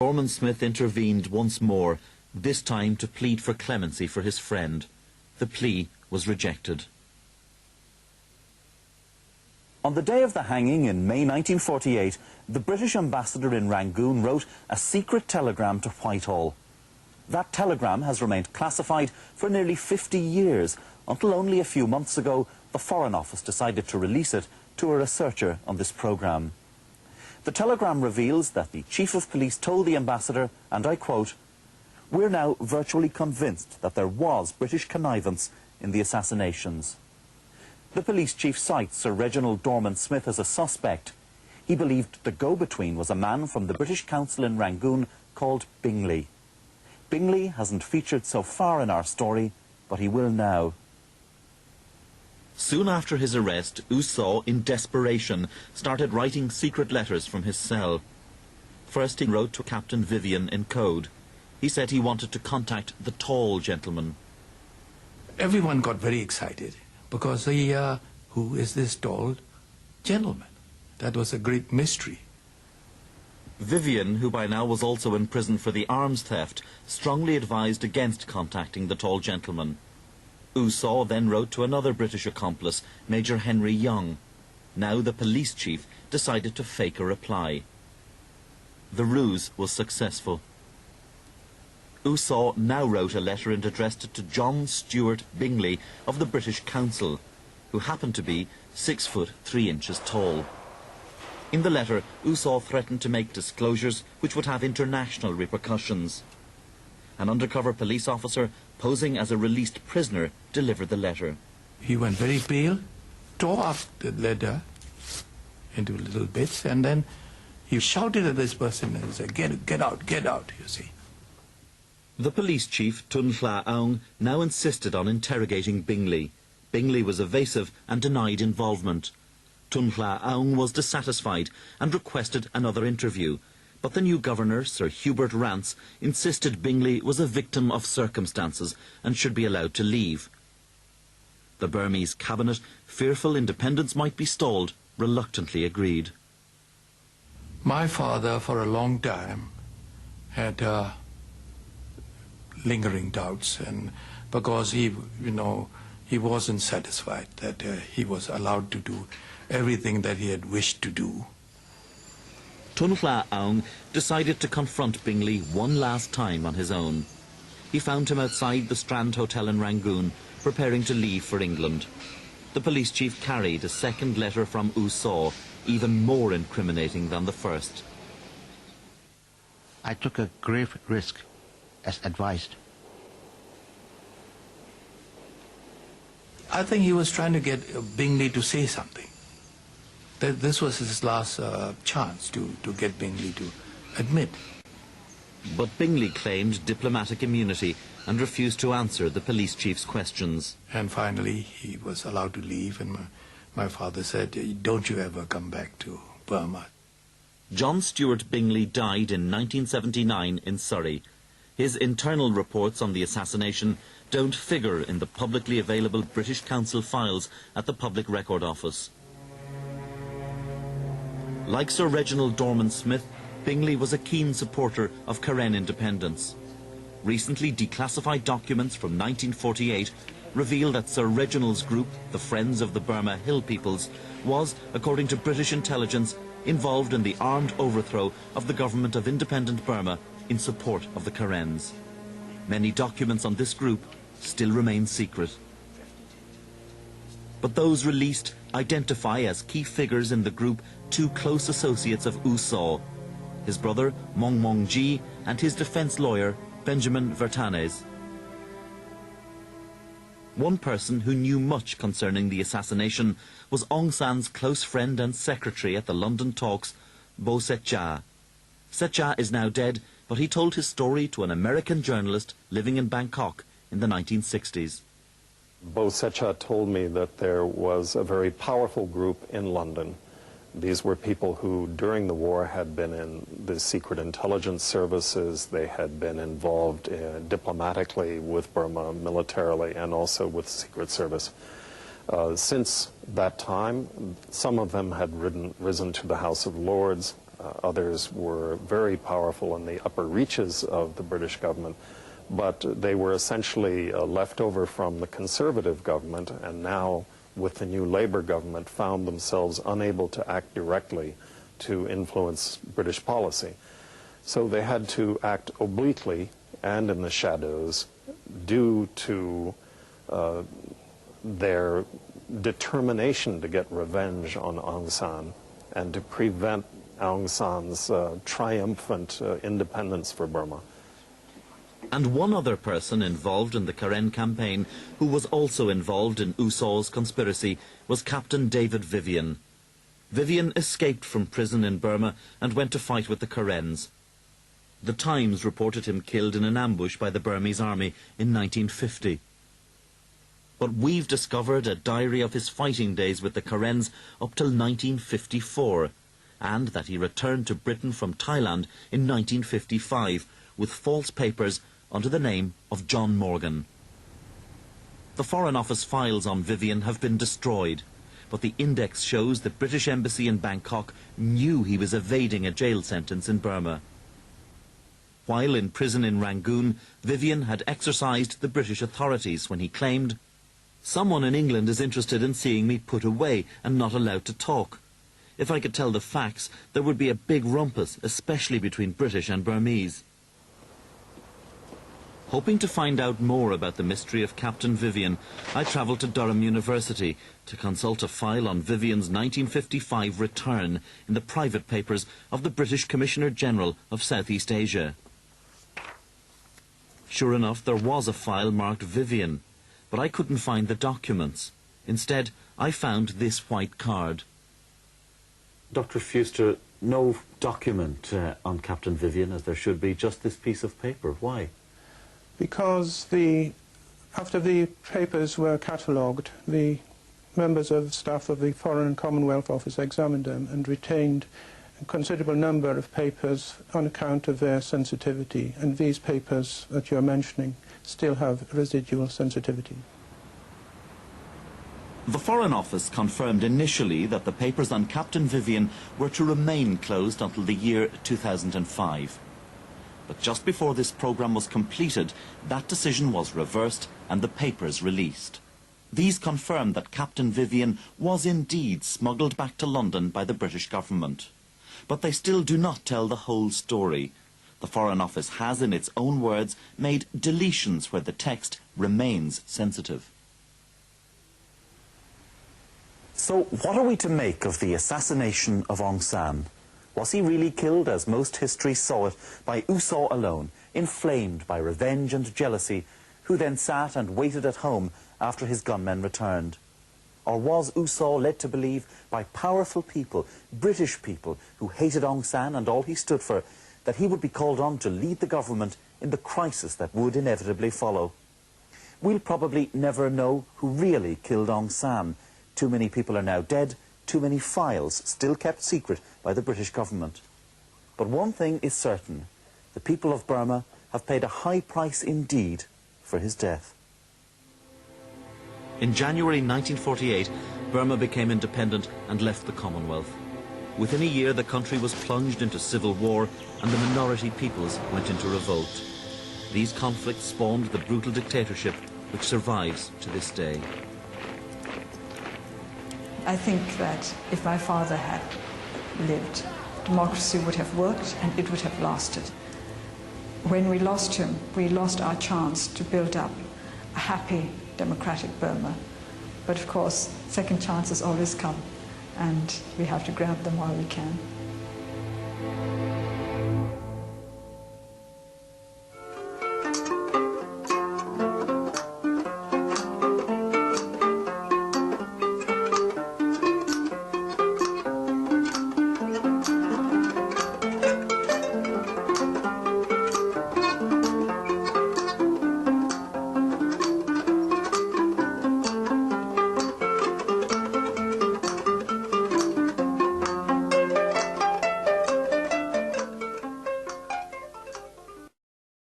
Dorman Smith intervened once more, this time to plead for clemency for his friend. The plea was rejected. On the day of the hanging in May 1948, the British ambassador in Rangoon wrote a secret telegram to Whitehall. That telegram has remained classified for nearly 50 years, until only a few months ago the Foreign Office decided to release it to a researcher on this programme. The telegram reveals that the Chief of Police told the ambassador, and I quote, "We're now virtually convinced that there was British connivance in the assassinations." The police chief cites Sir Reginald Dorman Smith as a suspect. He believed the go-between was a man from the British Council in Rangoon called Bingley. Bingley hasn't featured so far in our story, but he will now. Soon after his arrest, Usaw, in desperation, started writing secret letters from his cell. First he wrote to Captain Vivian in code. He said he wanted to contact the tall gentleman. Everyone got very excited because who is this tall gentleman? That was a great mystery. Vivian, who by now was also in prison for the arms theft, strongly advised against contacting the tall gentleman. Usaw then wrote to another British accomplice, Major Henry Young. Now the police chief decided to fake a reply. The ruse was successful. Usaw now wrote a letter and addressed it to John Stuart Bingley of the British Council, who happened to be 6 foot 3 inches tall. In the letter, Usaw threatened to make disclosures which would have international repercussions. An undercover police officer, posing as a released prisoner, delivered the letter. He went very pale, tore up the letter into little bits, and then he shouted at this person and said, get out, you see. The police chief, Tun Hla Aung, now insisted on interrogating Bingley. Bingley was evasive and denied involvement. Tun Hla Aung was dissatisfied and requested another interview. But the new governor, Sir Hubert Rance, insisted Bingley was a victim of circumstances and should be allowed to leave. The Burmese cabinet, fearful independence might be stalled, reluctantly agreed. My father, for a long time, had lingering doubts, and because he wasn't satisfied that he was allowed to do everything that he had wished to do. Tun Hla Aung decided to confront Bingley one last time on his own. He found him outside the Strand Hotel in Rangoon, preparing to leave for England. The police chief carried a second letter from Usaw, even more incriminating than the first. I took a grave risk, as advised. I think he was trying to get Bingley to say something. That this was his last chance to get Bingley to admit. But Bingley claimed diplomatic immunity and refused to answer the police chief's questions. And finally he was allowed to leave, and my father said, "Don't you ever come back to Burma." John Stuart Bingley died in 1979 in Surrey. His internal reports on the assassination don't figure in the publicly available British Council files at the Public Record Office. Like Sir Reginald Dorman Smith, Bingley was a keen supporter of Karen independence. Recently declassified documents from 1948 reveal that Sir Reginald's group, the Friends of the Burma Hill Peoples, was, according to British intelligence, involved in the armed overthrow of the government of independent Burma in support of the Karens. Many documents on this group still remain secret. But those released identify as key figures in the group two close associates of Usaw, his brother Mong Mong Ji and his defense lawyer Benjamin Vertanes. One person who knew much concerning the assassination was Aung San's close friend and secretary at the London talks, Bo Setcha. Setcha is now dead, but he told his story to an American journalist living in Bangkok in the 1960s. Bo Setcha told me that there was a very powerful group in London. These were people who, during the war, had been in the secret intelligence services. They had been involved diplomatically with Burma, militarily, and also with the Secret Service. Since that time, some of them had risen to the House of Lords. Others were very powerful in the upper reaches of the British government, but they were essentially left over from the Conservative government, and now with the new Labour government found themselves unable to act directly to influence British policy. So they had to act obliquely and in the shadows due to their determination to get revenge on Aung San and to prevent Aung San's triumphant independence for Burma. And one other person involved in the Karen campaign who was also involved in U Saw's conspiracy was Captain David Vivian. Vivian escaped from prison in Burma and went to fight with the Karens. The Times reported him killed in an ambush by the Burmese army in 1950. But we've discovered a diary of his fighting days with the Karens up till 1954, and that he returned to Britain from Thailand in 1955 with false papers under the name of John Morgan. The Foreign Office files on Vivian have been destroyed, but the index shows the British Embassy in Bangkok knew he was evading a jail sentence in Burma. While in prison in Rangoon, Vivian had exorcised the British authorities when he claimed, "Someone in England is interested in seeing me put away and not allowed to talk. If I could tell the facts, there would be a big rumpus, especially between British and Burmese." Hoping to find out more about the mystery of Captain Vivian, I travelled to Durham University to consult a file on Vivian's 1955 return in the private papers of the British Commissioner General of Southeast Asia. Sure enough, there was a file marked Vivian, but I couldn't find the documents. Instead, I found this white card. Dr. Fuster, no document on Captain Vivian, as there should be, just this piece of paper. Why? Because after the papers were catalogued, the members of staff of the Foreign and Commonwealth Office examined them and retained a considerable number of papers on account of their sensitivity, and these papers that you're mentioning still have residual sensitivity. The Foreign Office confirmed initially that the papers on Captain Vivian were to remain closed until the year 2005. But just before this programme was completed, that decision was reversed and the papers released. These confirmed that Captain Vivian was indeed smuggled back to London by the British government. But they still do not tell the whole story. The Foreign Office has, in its own words, made deletions where the text remains sensitive. So what are we to make of the assassination of Aung San? Was he really killed, as most history saw it, by U Saw alone, inflamed by revenge and jealousy, who then sat and waited at home after his gunmen returned? Or was U Saw led to believe by powerful people, British people, who hated Aung San and all he stood for, that he would be called on to lead the government in the crisis that would inevitably follow? We'll probably never know who really killed Aung San. Too many people are now dead, too many files still kept secret by the British government. But one thing is certain: the people of Burma have paid a high price indeed for his death. In January 1948, Burma became independent and left the Commonwealth. Within a year, the country was plunged into civil war and the minority peoples went into revolt. These conflicts spawned the brutal dictatorship which survives to this day. I think that if my father had lived, democracy would have worked and it would have lasted. When we lost him, we lost our chance to build up a happy, democratic Burma. But of course, second chances always come, and we have to grab them while we can.